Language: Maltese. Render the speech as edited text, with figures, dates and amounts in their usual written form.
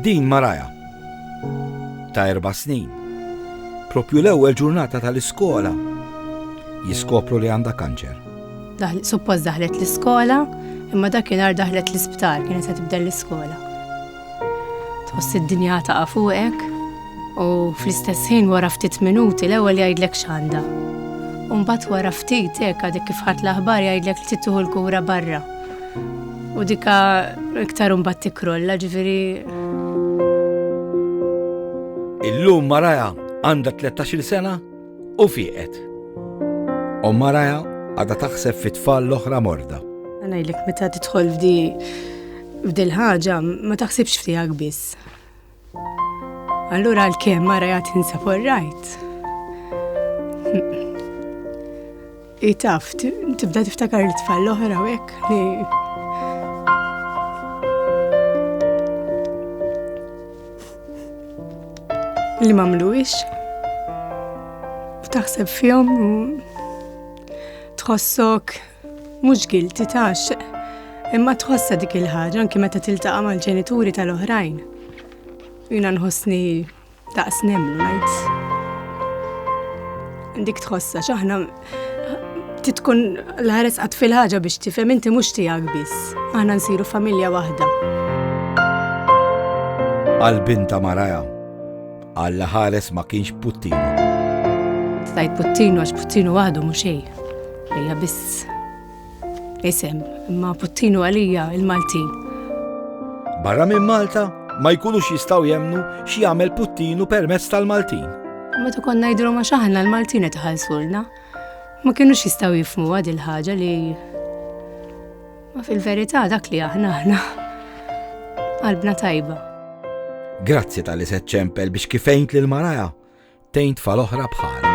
Din Maraja ta' 4 snin. Propju l-ewwel ġurnata tal-iskola jiskopru li għandha kanċer. Suppost daħlet l-iskola, imma dakinhar daħlet l-isptar kienet qed tibda l-iskola. Tħoss id-dinja taqa' fuqek u fl-istess ħin wara ftit minuti l-ewwel jgħidlek x'għandha. U mbagħad wara ftit hekk għadek kif ħadd l-aħbar jgħidlek li tieħu l-kura barra. U dika iktar mbagħad tikrolla, ġifieri. Illum Maraja għandha 13-il sena u fieqet. U Maraja għadha taħseb fit-tfal l-oħra morda. Ngħidlek meta tidħol f'di l-ħaġa ma taħsibx ftihak biss. Allura għalkemm Maraja tinsab all-right. Taf, tibda tiftakar l-tfal l-oħra u hekk li m'għamluhiex. U taħseb fihom u tħossok mhux guilty tax, imma tħossa dik il-ħaġa anke meta tiltaqa' mal-ġenituri tal-oħrajn. Jiena nħossni daqs nemmlu ngħid. Dik tħossa x'aħna titkun l-ħares qatt fil-ħaġa biex tifhem inti mhux tiegħek biss. Aħna nsiru familja waħda. Għall-bint ta' Maraja għall ħares ma kienx Puttinu. Tajt Puttinu għax Puttinu waħdu mhux xejn. Hija biss isem, imma Puttinu għalija il-Maltin. Barra minn Malta ma jkunux jistgħu jemmnu x'jagħmel Puttinu permezz tal-Maltin. Meta konna ngħidulhom għax aħna l-Maltin qed iħallsulna, ma kienux jistgħu jifhmu għad il-ħaġa li ma fil-verità dak li aħna qalbna tajba. Grazzi tal-li se ċempel biex kifejnt lil Maraja tgħin tfal oħra bħala.